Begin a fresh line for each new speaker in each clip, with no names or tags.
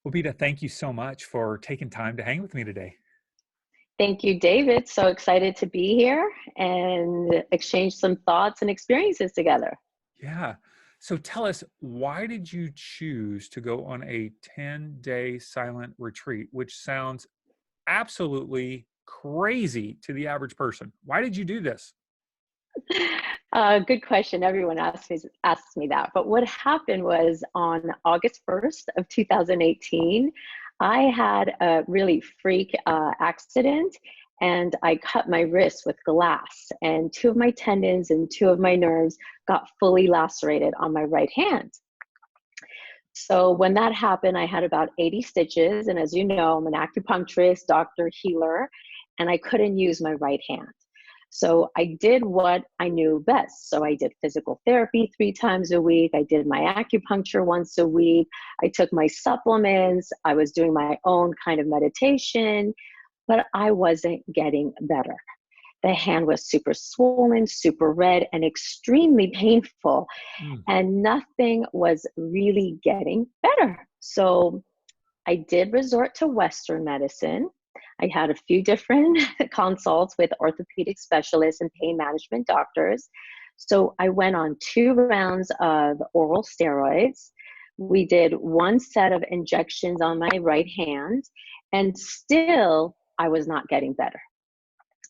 Well, Bita, thank you so much for taking time to hang with me today.
Thank you, David. So excited to be here and exchange some thoughts and experiences together.
Yeah. So tell us, why did you choose to go on a 10-day silent retreat, which sounds absolutely crazy to the average person? Why did you do this?
Good question. Everyone asks me that. But what happened was on August 1st of 2018, I had a really freak accident and I cut my wrist with glass and two of my tendons and two of my nerves got fully lacerated on my right hand. So when that happened, I had about 80 stitches. And as you know, I'm an acupuncturist, doctor, healer, and I couldn't use my right hand. So I did what I knew best. So I did physical therapy 3 times a week. I did my acupuncture once a week. I took my supplements. I was doing my own kind of meditation, but I wasn't getting better. The hand was super swollen, super red, and extremely painful,
Mm.
and nothing was really getting better. So I did resort to Western medicine. I had a few different consults with orthopedic specialists and pain management doctors. So I went on 2 rounds of oral steroids. We did 1 set of injections on my right hand, and still I was not getting better.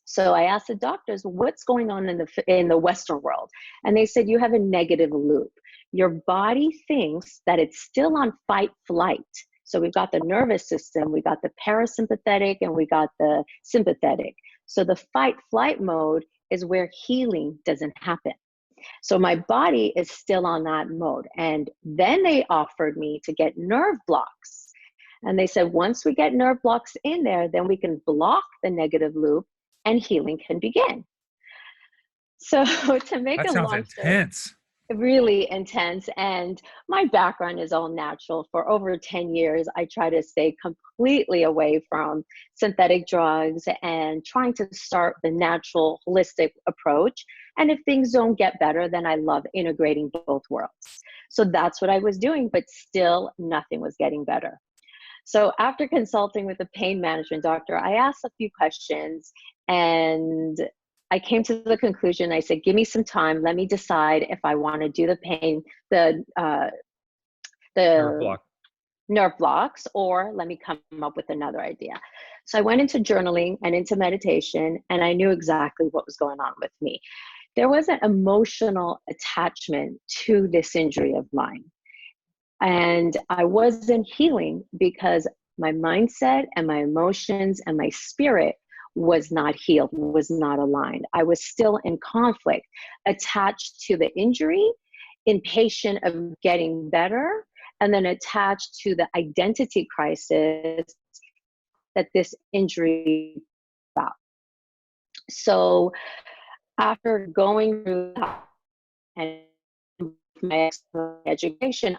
So I asked the doctors, what's going on in the Western world? And they said, you have a negative loop. Your body thinks that it's still on fight flight. So we've got the nervous system, we got the parasympathetic, and we got the sympathetic. So the fight flight mode is where healing doesn't happen. So my body is still on that mode. And then they offered me to get nerve blocks. And they said, once we get nerve blocks in there, then we can block the negative loop and healing can begin. So to make
That
a
sounds
long story,
intense.
really intense. And my background is all natural. For over 10 years, I try to stay completely away from synthetic drugs and trying to start the natural, holistic approach. And if things don't get better, then I love integrating both worlds. So that's what I was doing, but still nothing was getting better. So after consulting with a pain management doctor, I asked a few questions and I came to the conclusion. I said, give me some time. Let me decide if I want to do
Nerve
the
block.
nerve blocks, or let me come up with another idea. So I went into journaling and into meditation, and I knew exactly what was going on with me. There was an emotional attachment to this injury of mine. And I wasn't healing because my mindset and my emotions and my spirit was not healed, was not aligned. I was still in conflict, attached to the injury, impatient of getting better, and then attached to the identity crisis that this injury about. So after going through that and my education,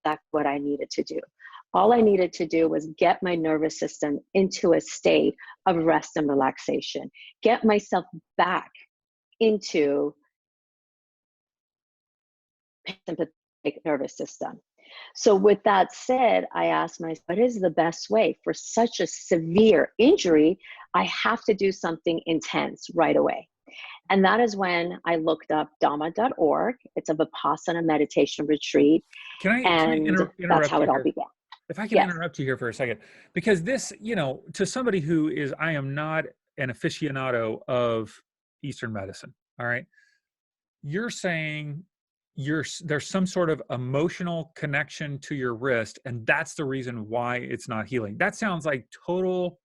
that's what I needed to do. All I needed to do was get my nervous system into a state of rest and relaxation, get myself back into sympathetic nervous system. So with that said, I asked myself, what is the best way for such a severe injury? I have to do something intense right away. And that is when I looked up Dhamma.org. It's a Vipassana meditation retreat.
Can I
And that's
interrupt
how
you
it all
here?
began.
If I can
Yes.
interrupt you here for a second, because this, to somebody who is, I am not an aficionado of Eastern medicine. All right. You're saying there's some sort of emotional connection to your wrist, and that's the reason why it's not healing. That sounds like total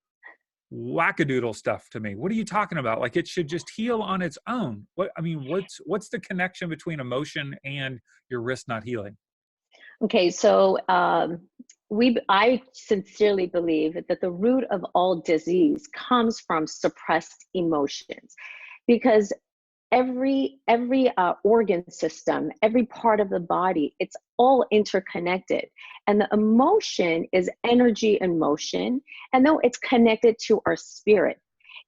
wackadoodle stuff to me. What are you talking about? Like it should just heal on its own. What's the connection between emotion and your wrist not healing?
Okay, so I sincerely believe that the root of all disease comes from suppressed emotions, because every organ system, every part of the body, it's all interconnected, and the emotion is energy in motion, and though it's connected to our spirit.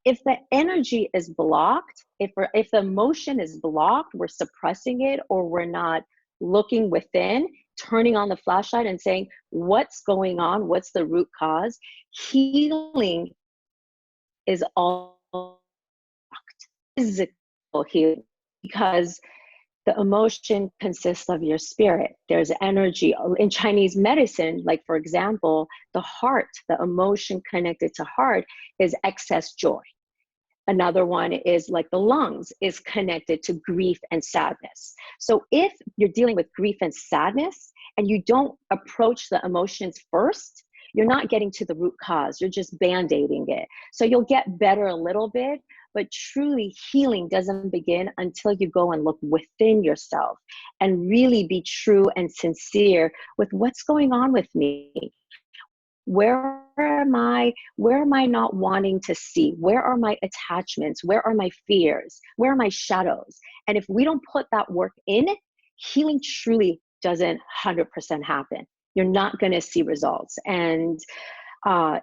If the energy is blocked, if the emotion is blocked, we're suppressing it or we're not looking within, turning on the flashlight and saying, what's going on? What's the root cause? Healing is all physical healing, because the emotion consists of your spirit. There's energy. In Chinese medicine, like for example, the heart, the emotion connected to heart is excess joy. Another one is like the lungs is connected to grief and sadness. So if you're dealing with grief and sadness and you don't approach the emotions first, you're not getting to the root cause. You're just band-aiding it. So you'll get better a little bit, but truly healing doesn't begin until you go and look within yourself and really be true and sincere with what's going on with me. Where am I not wanting to see? Where are my attachments? Where are my fears? Where are my shadows? And if we don't put that work in, healing truly doesn't 100% happen. You're not going to see results. And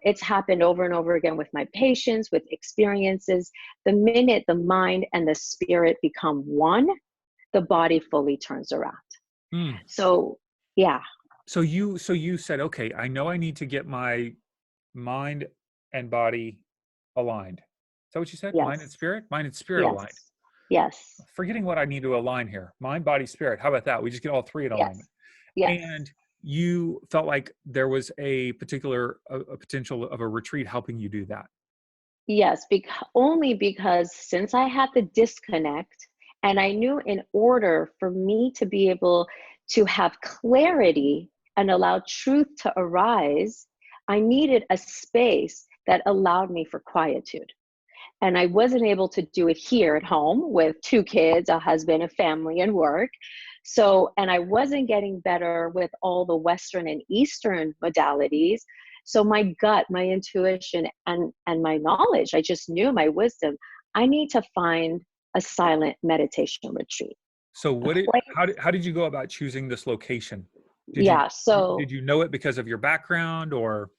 it's happened over and over again with my patients, with experiences. The minute the mind and the spirit become one, the body fully turns around.
Mm.
So, yeah.
So you said, okay, I know I need to get my mind and body aligned. Is that what you said? Mind and
Yes.
spirit? Mind and spirit
Yes.
aligned.
Yes.
Forgetting what I need to align here. Mind, body, spirit. How about that? We just get all three in alignment.
Yes. Yes.
And you felt like there was a particular a potential of a retreat helping you do that.
Yes, only because since I had the disconnect, and I knew in order for me to be able to have clarity and allow truth to arise, I needed a space that allowed me for quietude. And I wasn't able to do it here at home with 2 kids, a husband, a family, and work. So, and I wasn't getting better with all the Western and Eastern modalities. So my gut, my intuition, and my knowledge, I just knew, my wisdom, I need to find a silent meditation retreat.
So
A place,
how did you go about choosing this location?
yeah.
Did you know it because of your background or?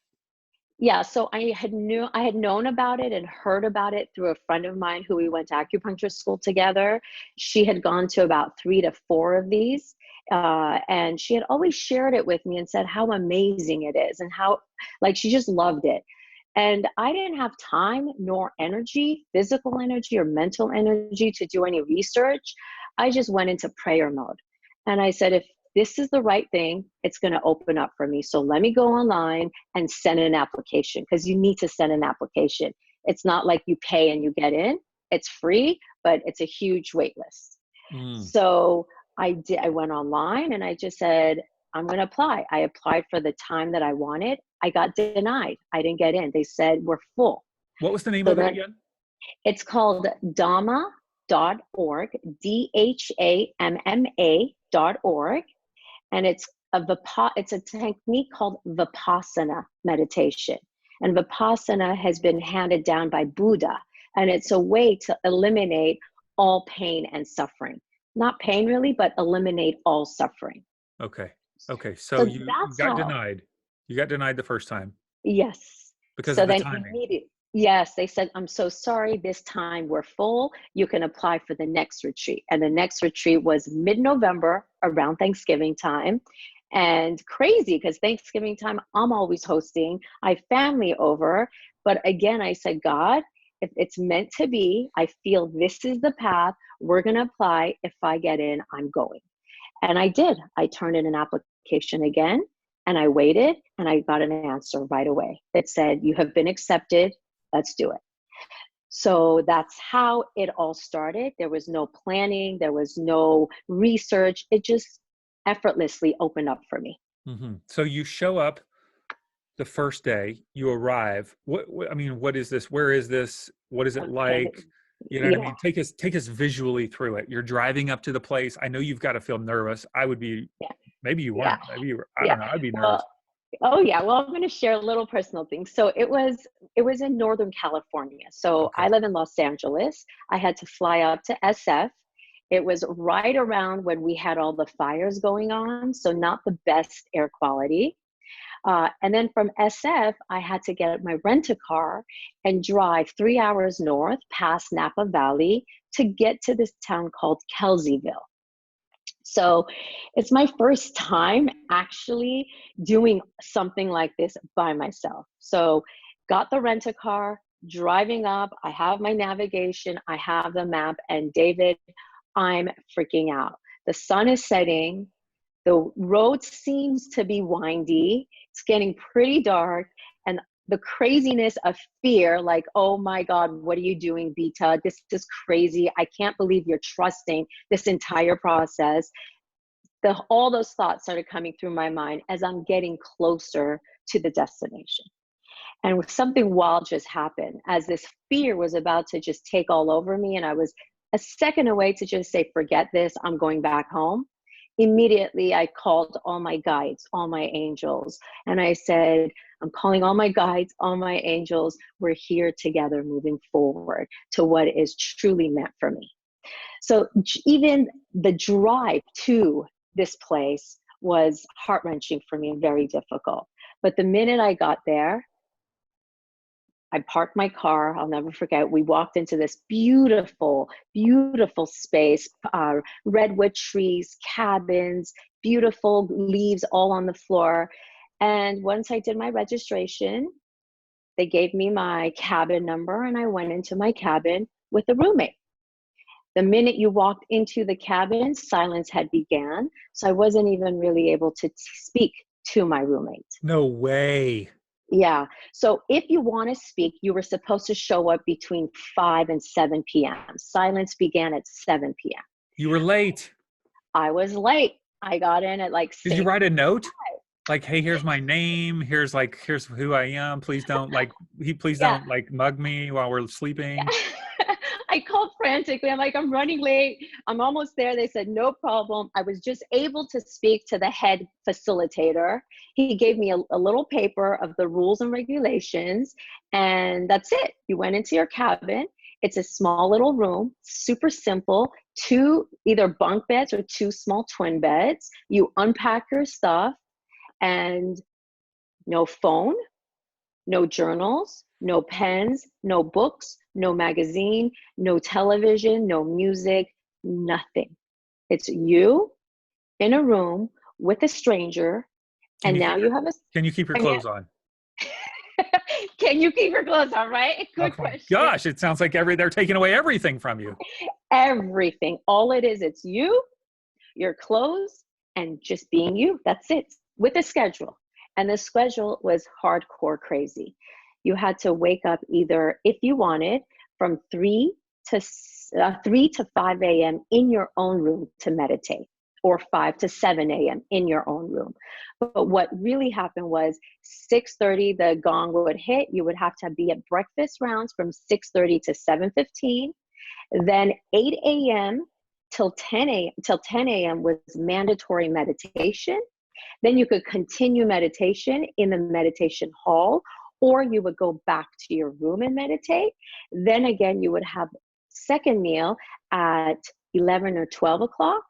Yeah, so I had known about it and heard about it through a friend of mine who we went to acupuncture school together. She had gone to about 3 to 4 of these, and she had always shared it with me and said how amazing it is and how, like, she just loved it. And I didn't have time nor energy, physical energy or mental energy, to do any research. I just went into prayer mode. And I said, if this is the right thing, it's going to open up for me. So let me go online and send an application, because you need to send an application. It's not like you pay and you get in. It's free, but it's a huge wait list.
Mm.
So I went online and I just said, I'm going to apply. I applied for the time that I wanted. I got denied. I didn't get in. They said, we're full.
What was the name
So
of it
then
again?
it's called Dhamma.org, DHAMMA.org. And it's a technique called Vipassana meditation. And Vipassana has been handed down by Buddha. And it's a way to eliminate all pain and suffering. Not pain really, but eliminate all suffering.
Okay. Okay. So
So
you
that's
got
how.
denied. You got denied the first time
Yes.
because
So
of the
then
timing.
immediately, yes, they said, I'm so sorry, this time we're full. You can apply for the next retreat. And the next retreat was mid-November, around Thanksgiving time. And crazy, because Thanksgiving time, I'm always hosting. I have family over. But again, I said, God, if it's meant to be, I feel this is the path. We're going to apply. If I get in, I'm going. And I did. I turned in an application again. And I waited and I got an answer right away that said, you have been accepted, let's do it. So that's how it all started. There was no planning, there was no research. It just effortlessly opened up for me.
Mm-hmm. So you show up the first day, you arrive. I mean, what is this? Where is this? What is it
Okay.
like? You know what I
Yeah.
mean? Take us visually through it. You're driving up to the place. I know you've got to feel nervous. I would be,
Yeah.
maybe you
Yeah.
weren't. Maybe you were, I
Yeah.
don't know. I'd be nervous.
Well, oh yeah. Well, I'm going to share a little personal thing. So it was in Northern California. So
Okay.
I live in Los Angeles. I had to fly up to SF. It was right around when we had all the fires going on. So not the best air quality. And then from SF, I had to get my rent-a-car and drive 3 hours north past Napa Valley to get to this town called Kelseyville. So it's my first time actually doing something like this by myself. So got the rent-a-car, driving up, I have my navigation, I have the map, and David, I'm freaking out. The sun is setting, the road seems to be windy, it's getting pretty dark, and the craziness of fear, like, oh my God, what are you doing, Bita? This is crazy. I can't believe you're trusting this entire process. All those thoughts started coming through my mind as I'm getting closer to the destination. And something wild just happened as this fear was about to just take all over me. And I was a second away to just say, forget this, I'm going back home. Immediately, I called all my guides, all my angels. And I said, I'm calling all my guides, all my angels. We're here together moving forward to what is truly meant for me. So even the drive to this place was heart-wrenching for me and very difficult. But the minute I got there, I parked my car. I'll never forget. We walked into this beautiful, beautiful space, redwood trees, cabins, beautiful leaves all on the floor. And once I did my registration, they gave me my cabin number and I went into my cabin with a roommate. The minute you walked into the cabin, silence had began. So I wasn't even really able to speak to my roommate.
No way.
Yeah. So if you want to speak, you were supposed to show up between 5 and 7 p.m. Silence began at 7 p.m.
You were late.
I was late. I got in at like
Did you
6.
write a note? Like, hey, here's my name. Here's who I am. Please don't please
Yeah.
don't like mug me while we're sleeping.
I called frantically. I'm like, I'm running late. I'm almost there. They said, no problem. I was just able to speak to the head facilitator. He gave me a little paper of the rules and regulations, and that's it. You went into your cabin. It's a small little room, super simple, 2 either bunk beds or 2 small twin beds. You unpack your stuff and no phone, no journals, no pens, no books, no magazine, no television, no music, nothing. It's you in a room with a stranger,
Can
and
you
now
keep
you have a.
can you keep your clothes on?
Can you keep your clothes on? Right?
Oh
Good
my
question.
gosh, it sounds like they're taking away everything from you.
Everything. All it is, it's you, your clothes, and just being you. That's it. With a schedule. And the schedule was hardcore crazy. You had to wake up either, if you wanted, from 3 to 5 a.m. in your own room to meditate, or 5 to 7 a.m. in your own room. But what really happened was 6:30, the gong would hit. You would have to be at breakfast rounds from 6:30 to 7:15. Then 8 a.m. till 10 a.m. was mandatory meditation. Then you could continue meditation in the meditation hall, or you would go back to your room and meditate. Then again, you would have second meal at 11 or 12 o'clock.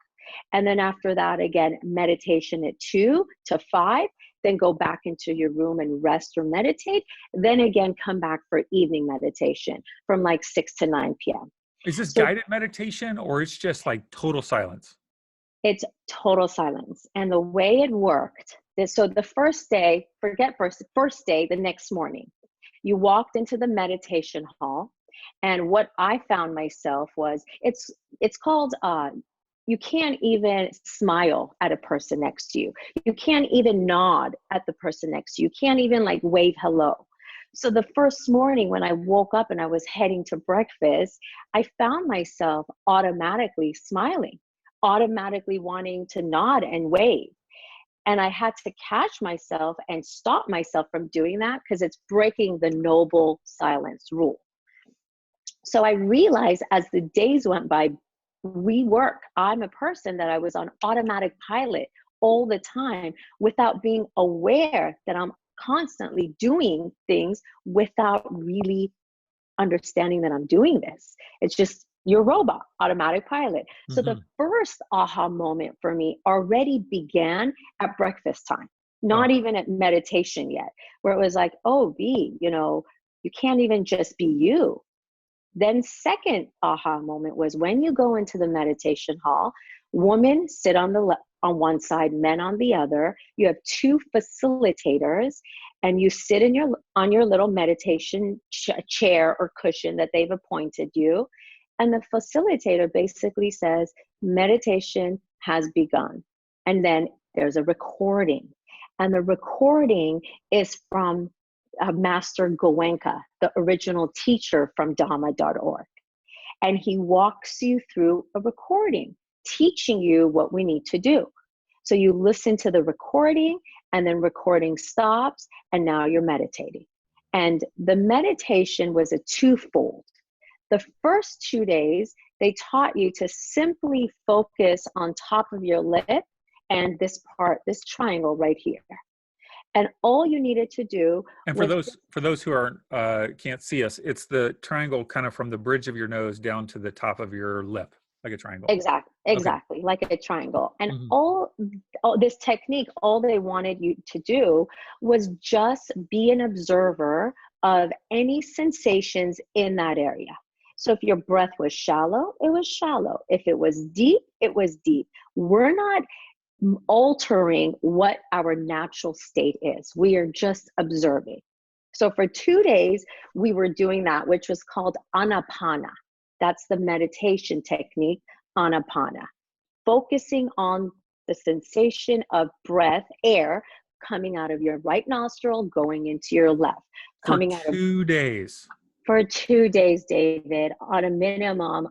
And then after that, again, meditation at 2 to 5, then go back into your room and rest or meditate. Then again, come back for evening meditation from like 6 to 9 p.m.
Is this
So
guided meditation or it's just like total silence?
it's total silence. And the way it worked, so the first day, forget first day, the next morning, you walked into the meditation hall. And what I found myself was, it's called, you can't even smile at a person next to you. You can't even nod at the person next to you. You can't even like wave hello. So the first morning when I woke up and I was heading to breakfast, I found myself automatically smiling, automatically wanting to nod and wave. And I had to catch myself and stop myself from doing that because it's breaking the noble silence rule. So I realized as the days went by, I'm a person that I was on automatic pilot all the time without being aware that I'm constantly doing things without really understanding that I'm doing this. It's just your robot, automatic pilot. So the first aha moment for me already began at breakfast time, not even at meditation yet, where it was like, oh, B, you can't even just be you. Then second aha moment was when you go into the meditation hall, Women sit on on one side, men on the other. You have two facilitators, and you sit in your on your little meditation chair or cushion that they've appointed you. And the facilitator basically says, meditation has begun. And then there's a recording. And the recording is from Master Goenka, the original teacher from Dhamma.org. And he walks you through a recording, teaching you what we need to do. So you listen to the recording, and then recording stops, and now you're meditating. And the meditation was a twofold. The first 2 days, they taught you to simply focus on top of your lip and this part, this triangle right here. And all you needed to do
And
was,
for those who aren't can't see us, it's the triangle kind of from the bridge of your nose down to the top of your lip, like a triangle. Okay.
exactly like a triangle. And
Hmm.
all this technique, all they wanted you to do was just be an observer of any sensations in that area. So if your breath was shallow, it was shallow. If it was deep, it was deep. We're not altering what our natural state is. We are just observing. So for 2 days, we were doing that, which was called Anapana. That's the meditation technique, Anapana. Focusing on the sensation of breath, air, coming out of your right nostril, going into your left.
For
Coming out of
2 days.
For 2 days, David, on a minimum,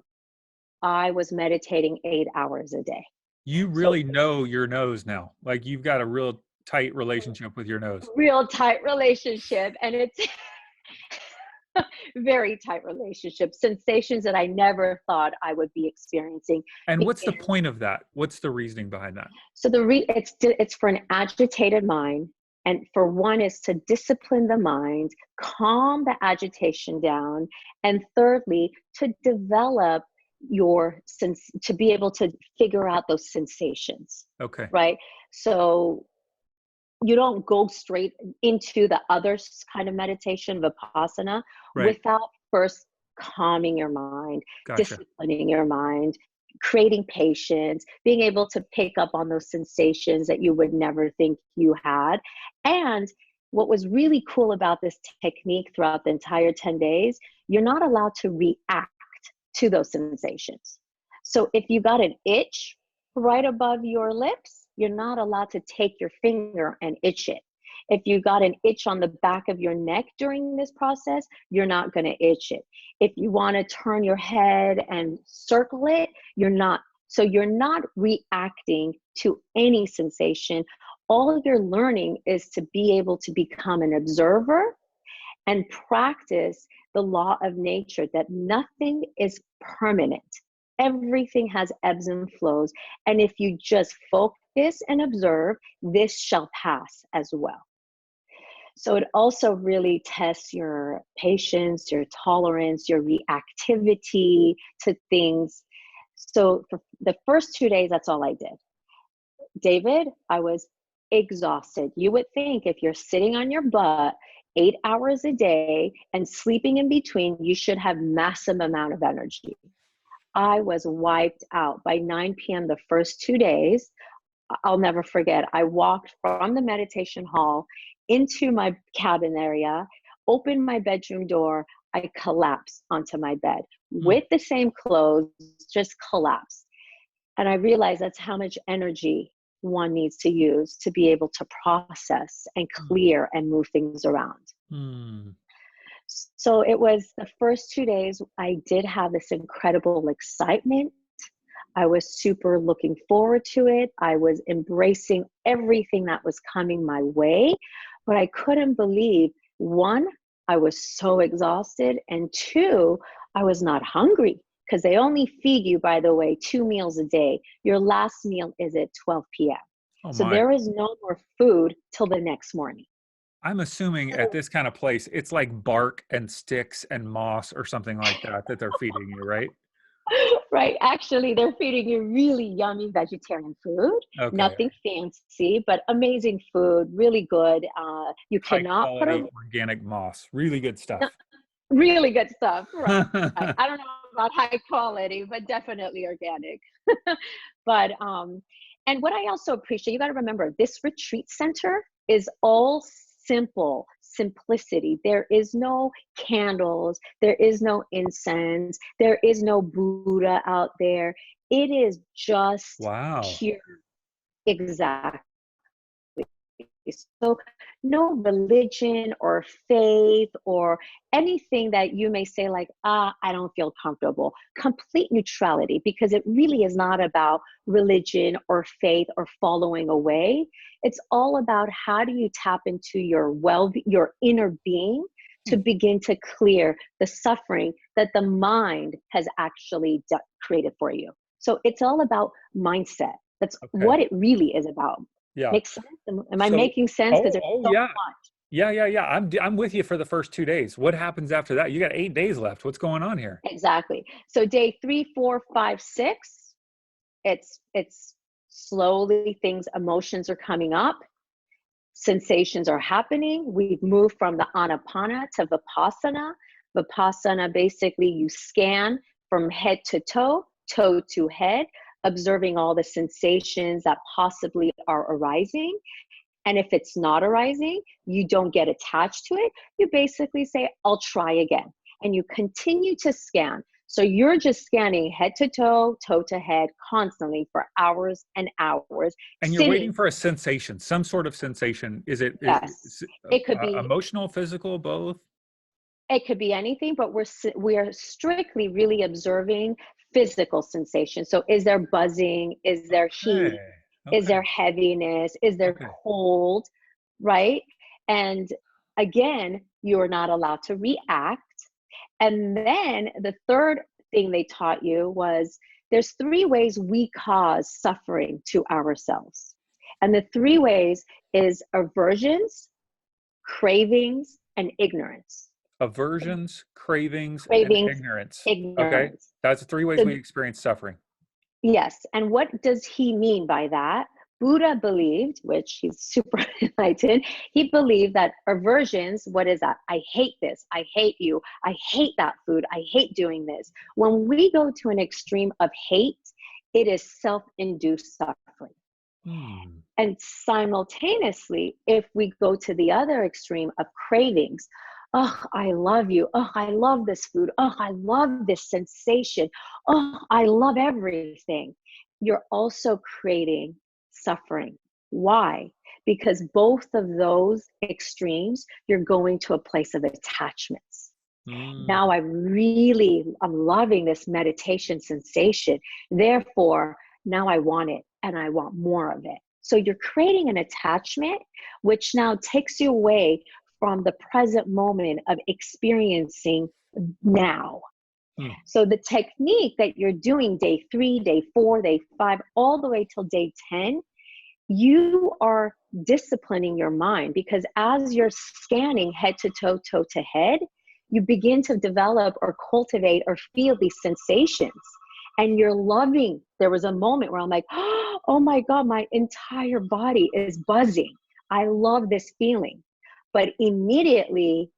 I was meditating 8 hours a day.
You
So
really know your nose now. Like you've got a real tight relationship with your nose.
real tight relationship, and it's very tight relationship. Sensations that I never thought I would be experiencing
And what's the
began.
point of that? What's the reasoning behind that?
So it's for an agitated mind, and for one is to discipline the mind, calm the agitation down, and thirdly to develop your sense, to be able to figure out those sensations,
Okay.
right? So you don't go straight into the other kind of meditation, vipassana,
Right.
without first calming your mind,
Gotcha.
disciplining your mind, creating patience, being able to pick up on those sensations that you would never think you had. And what was really cool about this technique throughout the entire 10 days, you're not allowed to react to those sensations. So if you got an itch right above your lips, you're not allowed to take your finger and itch it. If you got an itch on the back of your neck during this process, you're not going to itch it. If you want to turn your head and circle it, you're not. So you're not reacting to any sensation. All you're learning is to be able to become an observer and practice the law of nature, that nothing is permanent. Everything has ebbs and flows. And if you just focus and observe, this shall pass as well. So it also really tests your patience, your tolerance, your reactivity to things. So for the first 2 days, that's all I did. David, I was exhausted. You would think if you're sitting on your butt 8 hours a day and sleeping in between, you should have massive amount of energy. I was wiped out by 9 p.m. the first 2 days. I'll never forget. I walked from the meditation hall into my cabin area, opened my bedroom door. I collapsed onto my bed
Hmm.
with the same clothes, just collapsed. And I realized that's how much energy one needs to use to be able to process and clear and move things around.
Hmm.
So it was the first 2 days, I did have this incredible excitement. I was super looking forward to it. I was embracing everything that was coming my way, but I couldn't believe, one, I was so exhausted, and two, I was not hungry, because they only feed you, by the way, 2 meals a day. Your last meal is at 12 p.m.
Oh
So
my.
there is no more food till the next morning.
I'm assuming at this kind of place, it's like bark and sticks and moss or something like that that they're feeding you, right?
Right. Actually, they're feeding you really yummy vegetarian food.
Okay.
Nothing fancy, but amazing food, really good. You
High
cannot put a
quality organic moss. Really good
no,
stuff.
Really good stuff. Right. I don't know about high quality, but definitely organic. But and what I also appreciate, you got to remember, this retreat center is all simple simplicity. There is no candles, there is no incense, there is no Buddha out there. It is just
Wow.
pure. Exactly. So, no religion or faith or anything that you may say, like, I don't feel comfortable. Complete neutrality, because it really is not about religion or faith or following away. It's all about how do you tap into your inner being to begin to clear the suffering that the mind has actually created for you. So, it's all about mindset. That's
Okay.
what it really is about.
Yeah.
Makes sense? Am I
So,
making sense? Because there's so
yeah.
much.
Yeah, yeah, yeah. I'm with you for the first 2 days. What happens after that? You got 8 days left. What's going on here?
Exactly. So day 3, 4, 5, 6, it's slowly things, emotions are coming up, sensations are happening. We've moved from the anapana to vipassana. Vipassana, basically you scan from head to toe, toe to head, observing all the sensations that possibly are arising. And if it's not arising, you don't get attached to it. You basically say, I'll try again. And you continue to scan. So you're just scanning head to toe to head constantly for hours and hours,
And you're waiting
sitting.
for a sensation, some sort of sensation. Is it
Yes. It could be
emotional, physical, both?
it could be anything, but we are strictly really observing physical sensation. So is there buzzing? Is there heat?
Okay.
Is there
Okay.
heaviness? Is there
Okay.
cold? Right? And again, you're not allowed to react. And then the third thing they taught you was there's 3 ways we cause suffering to ourselves. And the 3 ways is aversions, cravings, and ignorance.
Aversions, cravings, and
Cravings,
ignorance. Okay.
ignorance.
That's the 3 ways
So
we experience suffering.
yes, and what does he mean by that? Buddha believed, which he's super enlightened, he believed that aversions, what is that? I hate this, I hate you, I hate that food, I hate doing this. When we go to an extreme of hate, it is self-induced suffering.
Hmm.
And simultaneously, if we go to the other extreme of cravings, oh, I love you. Oh, I love this food. Oh, I love this sensation. Oh, I love everything. You're also creating suffering. Why? Because both of those extremes, you're going to a place of attachments.
Hmm.
Now I'm loving this meditation sensation. Therefore, now I want it and I want more of it. So you're creating an attachment, which now takes you away from the present moment of experiencing now.
Hmm.
So the technique that you're doing day 3, day 4, day 5, all the way till day 10, you are disciplining your mind, because as you're scanning head to toe, toe to head, you begin to develop or cultivate or feel these sensations. And you're loving. There was a moment where I'm like, oh my God, my entire body is buzzing. I love this feeling. But immediately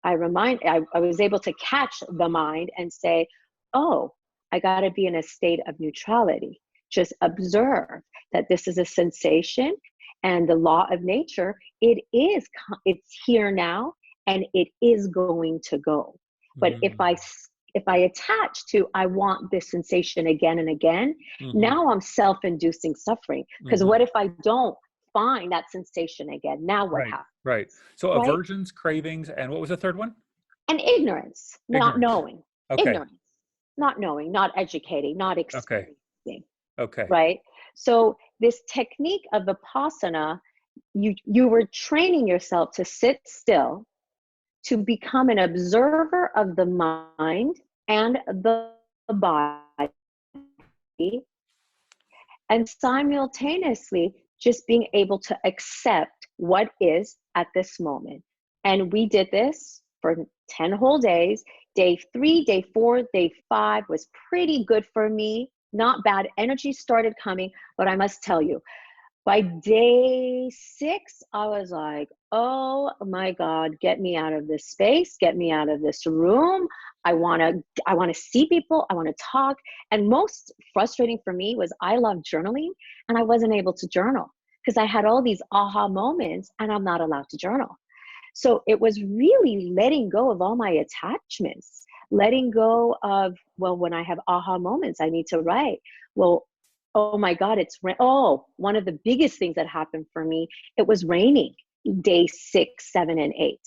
I was able to catch the mind and say, oh, I got to be in a state of neutrality. Just observe that this is a sensation, and the law of nature, it's here now and it is going to go. But
Hmm.
if I attach to I want this sensation again and again,
Hmm.
now I'm self-inducing suffering, because
Hmm.
what if I don't find that sensation again? Now what
Right.
happens?
Right. So
Right?
aversions, cravings, and what was the third one?
And ignorance, not
Ignorance.
knowing.
Okay.
Ignorance, not knowing, not educating, not
Okay.
experiencing.
Okay.
Right? So this technique of vipassana, you were training yourself to sit still, to become an observer of the mind and the body, and simultaneously just being able to accept what is at this moment. And we did this for 10 whole days. Day 3, day 4, day 5 was pretty good for me. Not bad. Energy started coming, but I must tell you, By day 6, I was like, "Oh my God, get me out of this space, get me out of this room. I wanna see people, I wanna talk." And most frustrating for me was I love journaling, and I wasn't able to journal because I had all these aha moments, and I'm not allowed to journal. So it was really letting go of all my attachments, letting go of, well, when I have aha moments, I need to write. Well, oh my God, one of the biggest things that happened for me, it was raining day 6, 7, and 8.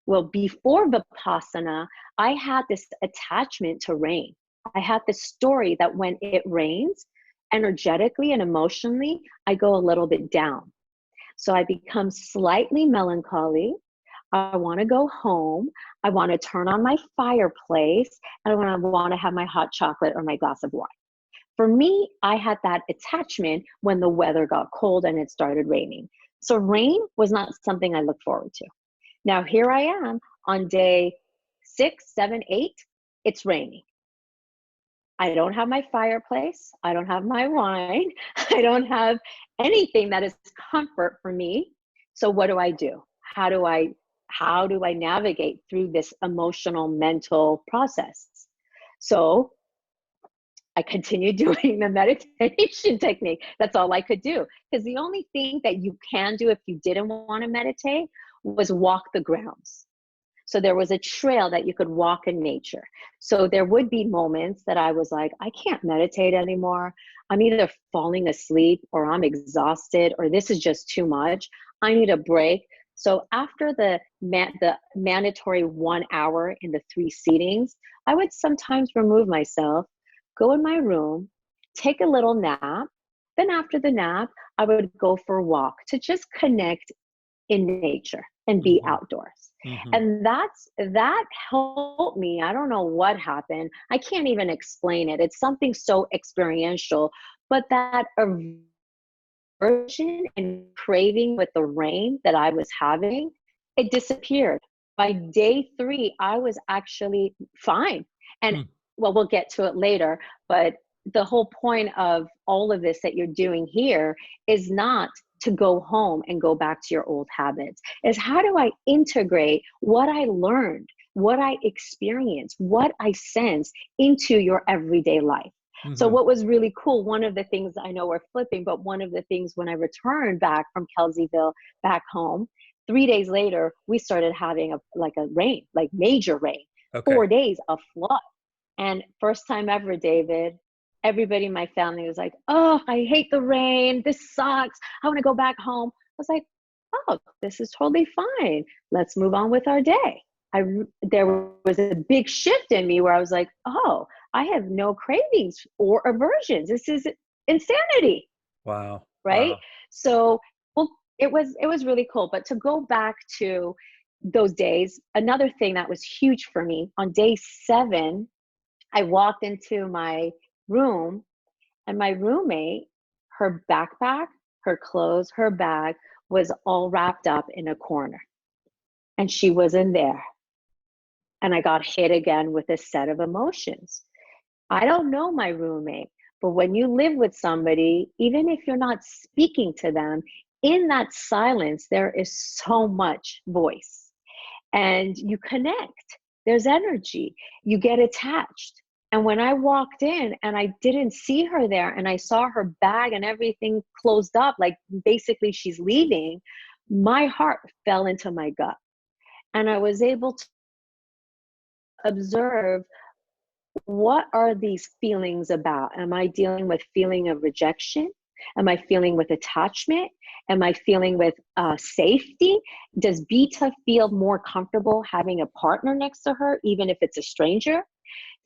Well, before Vipassana, I had this attachment to rain. I had this story that when it rains, energetically and emotionally, I go a little bit down. So I become slightly melancholy. I want to go home. I want to turn on my fireplace, and I want to have my hot chocolate or my glass of wine. For me, I had that attachment when the weather got cold and it started raining. So rain was not something I looked forward to. Now here I am on day 6, 7, 8. It's raining. I don't have my fireplace. I don't have my wine. I don't have anything that is comfort for me. So what do I do? How do I navigate through this emotional mental process? So I continued doing the meditation technique. That's all I could do. Because the only thing that you can do if you didn't want to meditate was walk the grounds. So there was a trail that you could walk in nature. So there would be moments that I was like, I can't meditate anymore. I'm either falling asleep or I'm exhausted or this is just too much. I need a break. So after the mandatory 1 hour in the 3 seatings, I would sometimes remove myself, go in my room, take a little nap. Then after the nap, I would go for a walk to just connect in nature and be
Mhm.
outdoors.
Mhm.
And that helped me. I don't know what happened. I can't even explain it. It's something so experiential, but that aversion and craving with the rain that I was having, it disappeared. By day 3, I was actually fine. And
Mm.
well, we'll get to it later, but the whole point of all of this that you're doing here is not to go home and go back to your old habits. Is how do I integrate what I learned, what I experienced, what I sense into your everyday life? So
Mhm.
what was really cool, one of the things, I know we're flipping, but one of the things when I returned back from Kelseyville back home, 3 days later, we started having a rain, like major rain,
Okay.
4 days of flood. And first time ever, David, everybody in my family was like, "Oh, I hate the rain. This sucks. I want to go back home." I was like, "Oh, this is totally fine. Let's move on with our day." There was a big shift in me where I was like, "Oh, I have no cravings or aversions. This is insanity."
Wow.
Right?
Wow.
So, well, it was really cool. But to go back to those days, another thing that was huge for me on day 7, I walked into my room and my roommate, her backpack, her clothes, her bag was all wrapped up in a corner and she wasn't there. And I got hit again with a set of emotions. I don't know my roommate, but when you live with somebody, even if you're not speaking to them, in that silence, there is so much voice and you connect. There's energy. You get attached. And when I walked in and I didn't see her there and I saw her bag and everything closed up, like basically she's leaving, my heart fell into my gut. And I was able to observe, what are these feelings about? Am I dealing with feeling of rejection? Am I feeling with attachment? Am I feeling with safety? Does Bita feel more comfortable having a partner next to her, even if it's a stranger?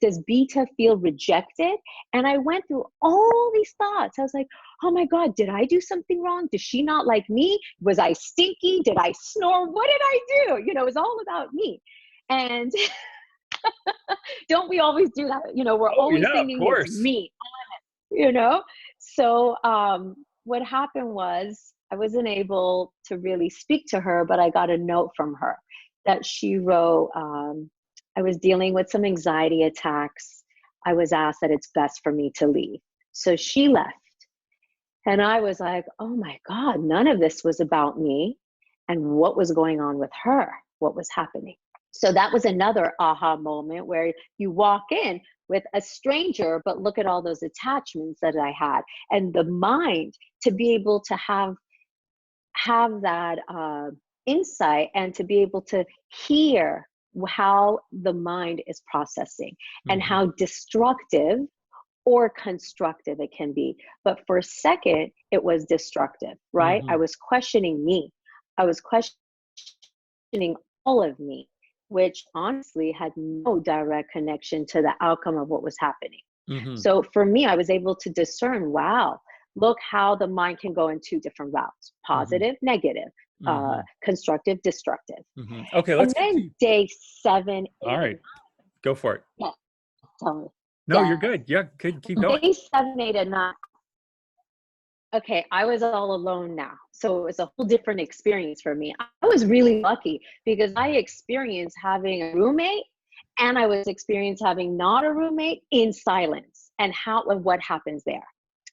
Does Bita feel rejected? And I went through all these thoughts. I was like, oh my God, did I do something wrong? Does she not like me? Was I stinky? Did I snore? What did I do? It was all about me. And don't we always do that? We're
Oh,
always
yeah, of
thinking it's
course.
me, you know? So what happened was I wasn't able to really speak to her, but I got a note from her that she wrote, I was dealing with some anxiety attacks. I was asked that it's best for me to leave. So she left. And I was like, oh my God, none of this was about me and what was going on with her, what was happening. So that was another aha moment where you walk in with a stranger, but look at all those attachments that I had, and the mind to be able to have that insight and to be able to hear how the mind is processing and
Mm-hmm.
how destructive or constructive it can be. But for a second, it was destructive, right?
Mm-hmm.
I was questioning me. I was questioning all of me, which honestly had no direct connection to the outcome of what was happening.
Mm-hmm.
So for me, I was able to discern, wow, look how the mind can go in two different routes:
Mm-hmm.
positive, negative,
Mm-hmm.
constructive, destructive.
Mm-hmm. Okay, let's
And
get
then
to.
day 7,
All
8,
right, go for it.
yeah, tell me.
No, you're
Yeah.
good. Yeah, keep going.
Day 7, 8, and 9. Okay, I was all alone now. So it was a whole different experience for me. I was really lucky because I experienced having a roommate, and I was experienced having not a roommate in silence, and how and what happens there.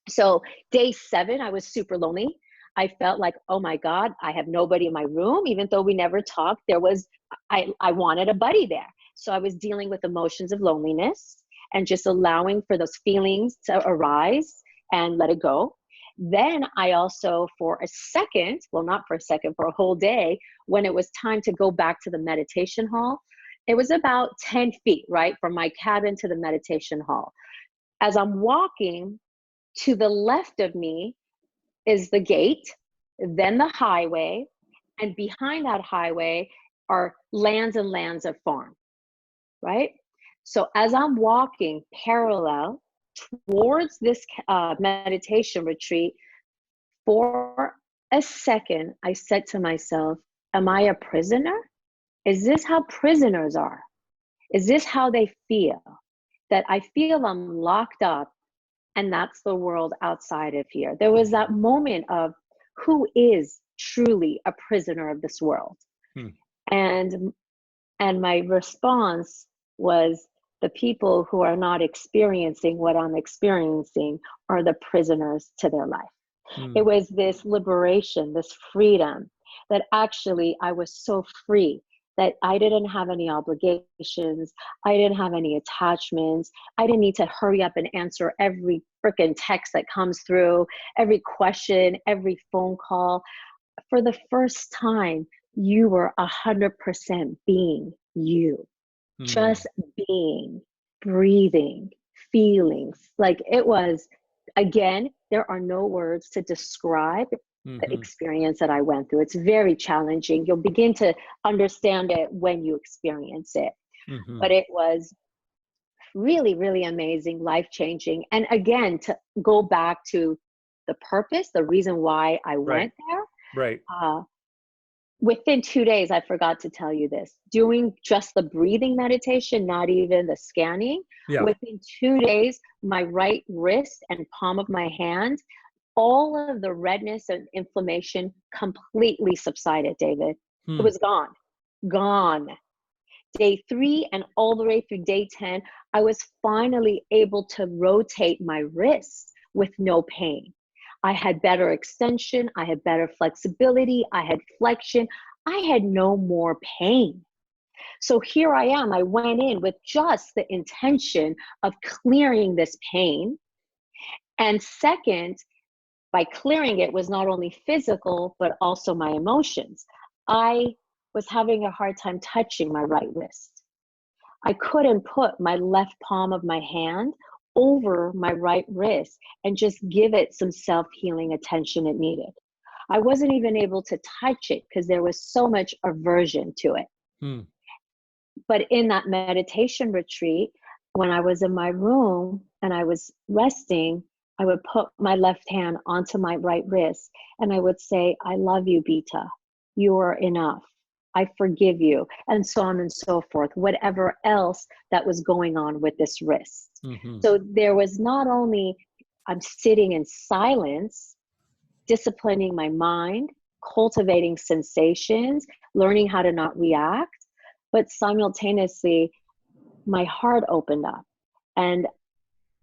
So day 7, I was super lonely. I felt like, oh my God, I have nobody in my room. Even though we never talked, I wanted a buddy there. So I was dealing with emotions of loneliness and just allowing for those feelings to arise and let it go. Then I also, for a second, well, not for a second, for a whole day, when it was time to go back to the meditation hall, it was about 10 feet, right, from my cabin to the meditation hall. As I'm walking, to the left of me is the gate, then the highway, and behind that highway are lands and lands of farm, right? So as I'm walking parallel towards this meditation retreat, for a second, I said to myself, am I a prisoner? Is this how prisoners are? Is this how they feel? That I feel I'm locked up, and that's the world outside of here. There was that moment of who is truly a prisoner of this world.
Hmm.
And my response was, the people who are not experiencing what I'm experiencing are the prisoners to their life.
Hmm.
It was this liberation, this freedom, that actually I was so free that I didn't have any obligations. I didn't have any attachments. I didn't need to hurry up and answer every freaking text that comes through, every question, every phone call. For the first time, you were 100% being you,
Hmm.
just being, breathing, feelings. Like it was, again, there are no words to describe the
Mm-hmm.
experience that I went through. It's very challenging. You'll begin to understand it when you experience it.
Mm-hmm.
But it was really, really amazing, life changing. And again, to go back to the purpose, the reason why I
Right.
went there,
Right.
uh, within 2 days, I forgot to tell you this, doing just the breathing meditation, not even the scanning,
Yeah.
within 2 days, my right wrist and palm of my hand, all of the redness and inflammation completely subsided, David. It
Hmm.
was gone, gone. Day 3 and all the way through day 10, I was finally able to rotate my wrists with no pain. I had better extension, I had better flexibility, I had flexion, I had no more pain. So here I am. I went in with just the intention of clearing this pain. And second, by clearing it was not only physical, but also my emotions. I was having a hard time touching my right wrist. I couldn't put my left palm of my hand over my right wrist and just give it some self-healing attention it needed. I wasn't even able to touch it because there was so much aversion to it.
Hmm.
But in that meditation retreat, when I was in my room and I was resting, I would put my left hand onto my right wrist and I would say, I love you, Bita. You are enough. I forgive you, and so on and so forth, whatever else that was going on with this wrist.
Mm-hmm.
So there was not only, I'm sitting in silence, disciplining my mind, cultivating sensations, learning how to not react, but simultaneously, my heart opened up. And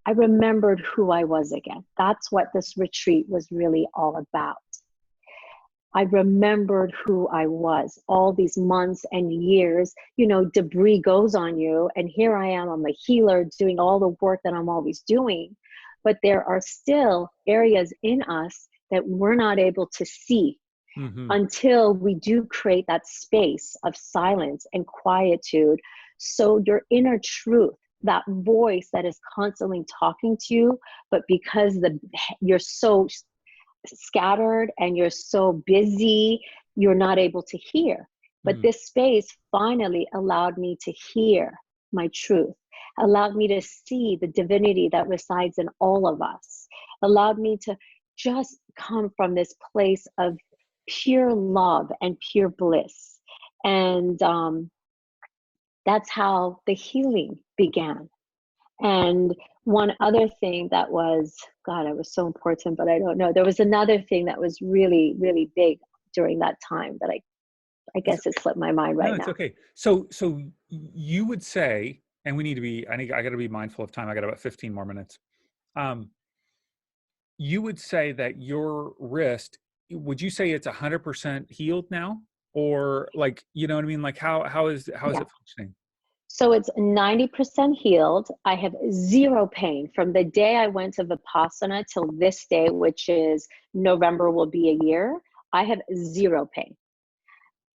I remembered who I was again. That's what this retreat was really all about. I remembered who I was all these months and years. You know, debris goes on you, and here I am, I'm a healer doing all the work that I'm always doing. But there are still areas in us that we're not able to see
Mm-hmm.
until we do create that space of silence and quietude. So your inner truth, that voice that is constantly talking to you, but because you're so scattered and you're so busy, you're not able to hear. But
Mm.
this space finally allowed me to hear my truth, allowed me to see the divinity that resides in all of us, allowed me to just come from this place of pure love and pure bliss. And that's how the healing began. And one other thing that was, God, it was so important, but I don't know. There was another thing that was really, really big during that time that I
It's
guess it slipped my mind
No,
right
it's
now.
okay. So you would say, and we need to be, I got to be mindful of time. I got about 15 more minutes. Um, you would say that your wrist, would you say it's 100% healed now? Or like, you know what I mean? Like how is
Yeah.
it functioning?
So it's 90% healed. I have zero pain from the day I went to Vipassana till this day, which is November will be a year. I have zero pain.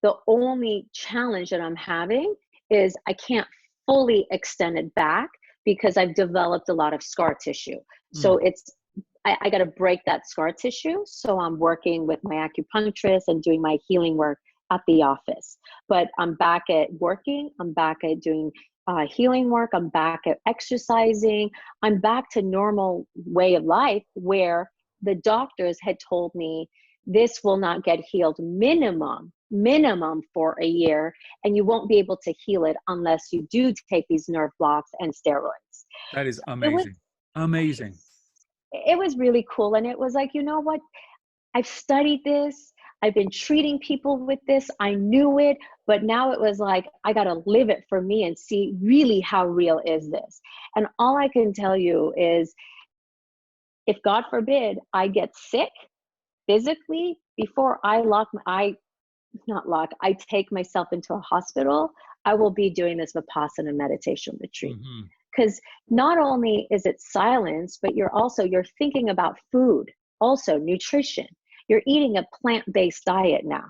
The only challenge that I'm having is I can't fully extend it back because I've developed a lot of scar tissue.
Mm,
So I got to break that scar tissue. So I'm working with my acupuncturist and doing my healing work at the office. But I'm back at working. I'm back at doing healing work. I'm back at exercising. I'm back to normal way of life where the doctors had told me this will not get healed minimum for a year, and you won't be able to heal it unless you do take these nerve blocks and steroids.
that is
So
amazing. Amazing.
it was really cool, and it was like, you know what, I've studied this, I've been treating people with this, I knew it, but now it was like I got to live it for me and see really how real is this. And all I can tell you is, if God forbid I get sick physically, before I take myself into a hospital, I will be doing this Vipassana meditation retreat.
Hmm.
Because not only is it silence, but you're thinking about food, also nutrition. You're eating a plant-based diet now,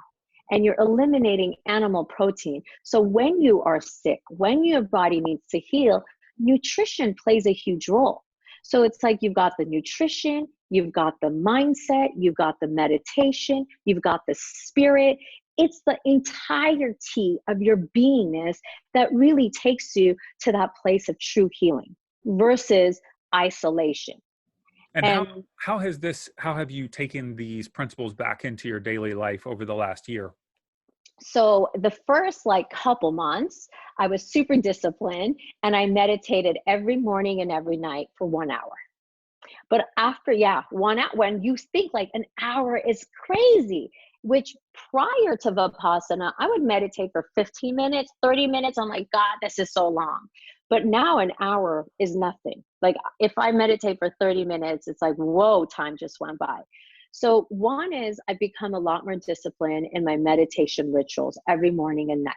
and you're eliminating animal protein. So when you are sick, when your body needs to heal, nutrition plays a huge role. So it's like you've got the nutrition, you've got the mindset, you've got the meditation, you've got the spirit. It's the entirety of your beingness that really takes you to that place of true healing versus isolation.
And
And
how have you taken these principles back into your daily life over the last year?
so the first like couple months, I was super disciplined and I meditated every morning and every night for 1 hour. But after, yeah, 1 hour, when you think like an hour is crazy, which prior to Vipassana, I would meditate for 15 minutes, 30 minutes. I'm like, God, this is so long. But now an hour is nothing. Like if I meditate for 30 minutes, it's like, whoa, time just went by. So one is I've become a lot more disciplined in my meditation rituals every morning and night,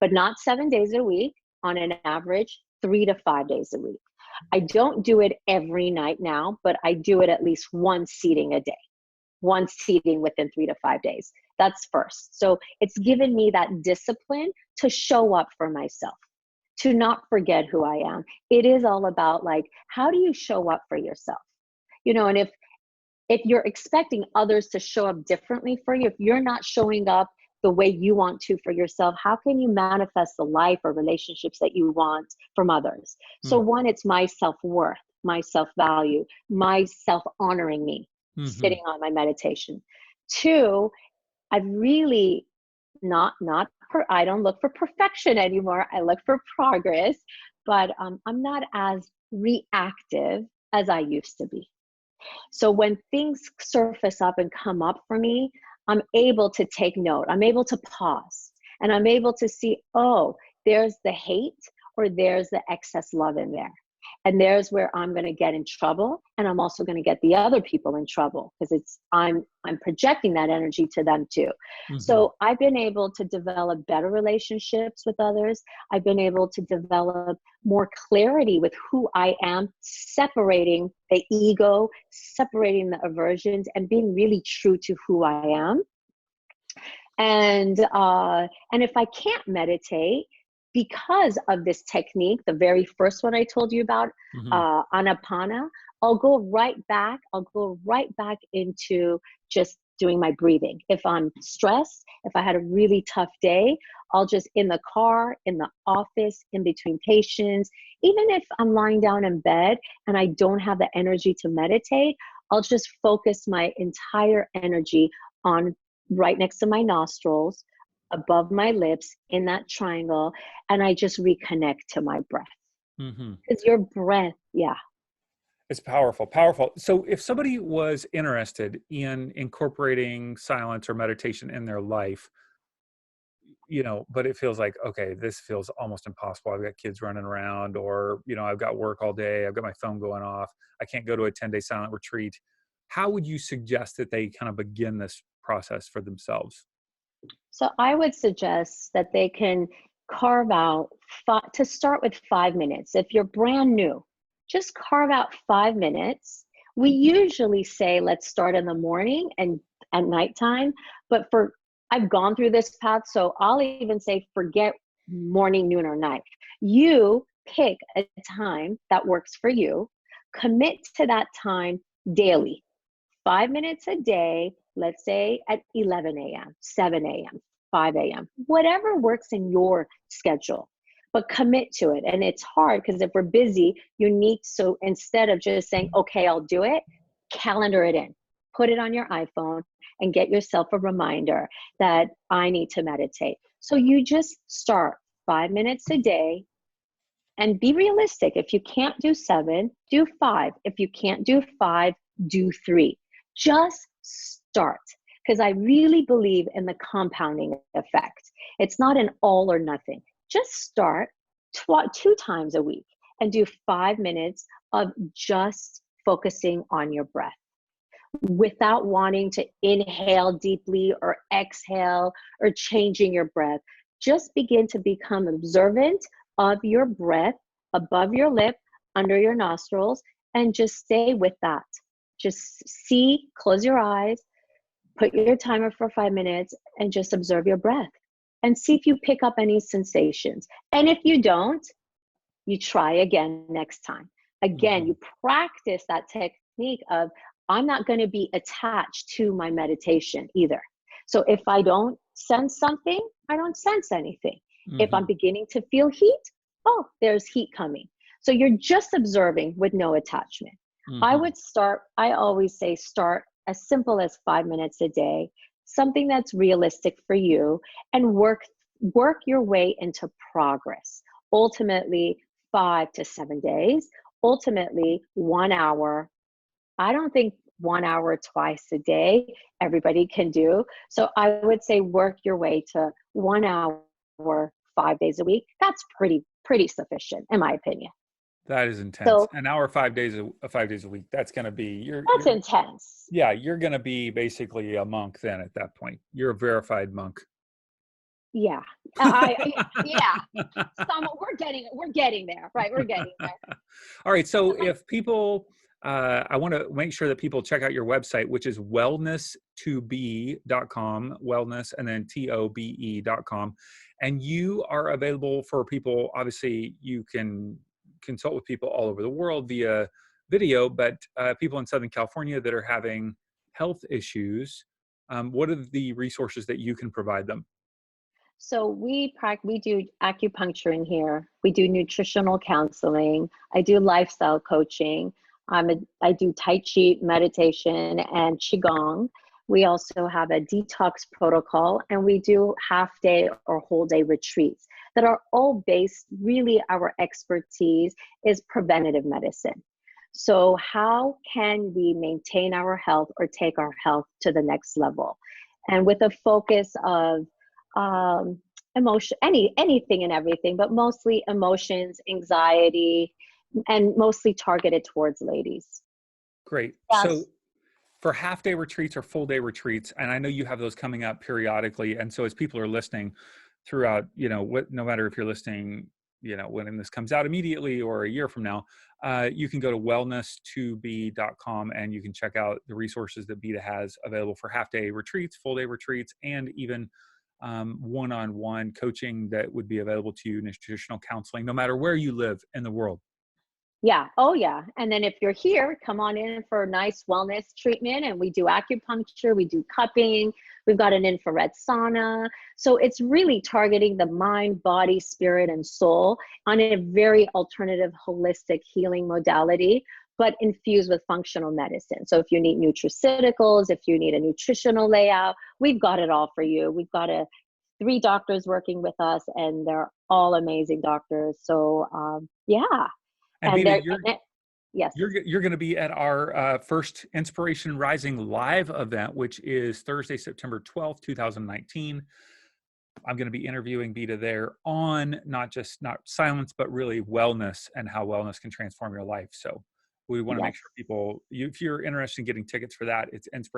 but not 7 days a week, on an average, 3 to 5 days a week. I don't do it every night now, but I do it at least one seating a day, one seating within 3 to 5 days. That's first. So it's given me that discipline to show up for myself, to not forget who I am. It is all about like, how do you show up for yourself? And if you're expecting others to show up differently for you, if you're not showing up the way you want to for yourself, how can you manifest the life or relationships that you want from others? So
Mm,
one, it's my self-worth, my self-value, my self-honoring me,
hmm.
sitting on my meditation. Two, I've really I don't look for perfection anymore. I look for progress, but I'm not as reactive as I used to be. So when things surface up and come up for me, I'm able to take note. I'm able to pause and I'm able to see, oh, there's the hate or there's the excess love in there. And there's where I'm going to get in trouble, and I'm also going to get the other people in trouble, because I'm projecting that energy to them too.
Hmm.
So I've been able to develop better relationships with others. I've been able to develop more clarity with who I am, separating the ego, separating the aversions, and being really true to who I am. And if I can't meditate because of this technique, the very first one I told you about,
Hmm.
Anapana, I'll go right back. I'll go right back into just doing my breathing. If I'm stressed, if I had a really tough day, I'll just, in the car, in the office, in between patients, even if I'm lying down in bed and I don't have the energy to meditate, I'll just focus my entire energy on right next to my nostrils, above my lips, in that triangle, and I just reconnect to my breath.
Hmm.
Because your breath, yeah.
It's powerful, powerful. So if somebody was interested in incorporating silence or meditation in their life, but it feels like, okay, this feels almost impossible. I've got kids running around, or, I've got work all day. I've got my phone going off. I can't go to a 10-day silent retreat. How would you suggest that they kind of begin this process for themselves?
So I would suggest that they can carve out to start with 5 minutes. If you're brand new, just carve out 5 minutes. We usually say, let's start in the morning and at nighttime. But I've gone through this path, so I'll even say, forget morning, noon, or night. You pick a time that works for you, commit to that time daily. 5 minutes a day, let's say at 11 a.m., 7 a.m., 5 a.m., whatever works in your schedule, but commit to it. And it's hard because if we're busy, so instead of just saying, okay, I'll do it, calendar it in, put it on your iPhone, and get yourself a reminder that I need to meditate. So you just start 5 minutes a day, and be realistic. If you can't do 7, do 5. If you can't do 5, do 3. Just start, because I really believe in the compounding effect. It's not an all or nothing. Just start 2 times a week and do 5 minutes of just focusing on your breath without wanting to inhale deeply or exhale or changing your breath. Just begin to become observant of your breath above your lip, under your nostrils, and just stay with that. Just close your eyes, put your timer for 5 minutes, and just observe your breath and see if you pick up any sensations. And if you don't, you try again next time. Again,
Hmm.
you practice that technique of, I'm not going to be attached to my meditation either. So if I don't sense something, I don't sense anything. If I'm
Hmm.
beginning to feel heat, oh, there's heat coming. So you're just observing with no attachment.
Hmm.
I always say, start as simple as 5 minutes a day, something that's realistic for you, and work your way into progress. Ultimately, 5 to 7 days, ultimately 1 hour. I don't think 1 hour twice a day everybody can do. So I would say work your way to 1 hour 5 days a week. That's pretty sufficient in my opinion.
That is intense.
So
An hour, 5 days a week. That's going to be
that's intense.
yeah, you're going to be basically a monk then at that point. You're a verified monk.
Yeah. Yeah. We're getting there, right? We're getting there.
All right. So if people, I want to make sure that people check out your website, which is wellness2be.com, wellness, and then TOBE.com. And you are available for people. Obviously, you can consult with people all over the world via video, but people in Southern California that are having health issues, what are the resources that you can provide them?
So we do acupuncture in here. We do nutritional counseling. I do lifestyle coaching. I do Tai Chi meditation and Qigong. We also have a detox protocol, and we do half day or whole day retreats that are all based, really our expertise is preventative medicine. So how can we maintain our health or take our health to the next level? And with a focus of emotion, anything and everything, but mostly emotions, anxiety, and mostly targeted towards ladies.
Great. So
Yes.
for half day retreats or full day retreats, and I know you have those coming up periodically. And so as people are listening throughout, no matter if you're listening, when this comes out immediately or a year from now, you can go to wellness2b.com and you can check out the resources that Bita has available for half day retreats, full day retreats, and even one-on-one coaching that would be available to you, nutritional counseling, no matter where you live in the world.
Yeah. Oh, yeah. And then if you're here, come on in for a nice wellness treatment. And we do acupuncture, we do cupping, we've got an infrared sauna. So it's really targeting the mind, body, spirit, and soul on a very alternative, holistic healing modality, but infused with functional medicine. So if you need nutraceuticals, if you need a nutritional layout, we've got it all for you. We've got 3 doctors working with us, and they're all amazing doctors. So yeah.
And
And
Bita,
they're, yes,
you're going to be at our first Inspiration Rising live event, which is Thursday, September 12th, 2019. I'm going to be interviewing Bita there on not silence, but really wellness and how wellness can transform your life. So we want to make
yes.
sure if you're interested in getting tickets for that, it's it's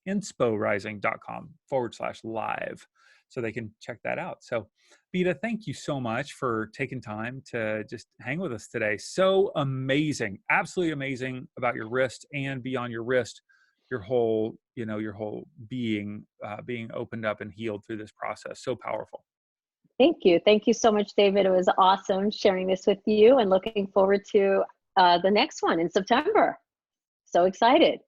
insporising.com/live. So they can check that out. So Bita, thank you so much for taking time to just hang with us today. So amazing, absolutely amazing about your wrist and beyond your wrist, your whole being being opened up and healed through this process. So powerful.
Thank you. Thank you so much, David. It was awesome sharing this with you and looking forward to the next one in September. So excited.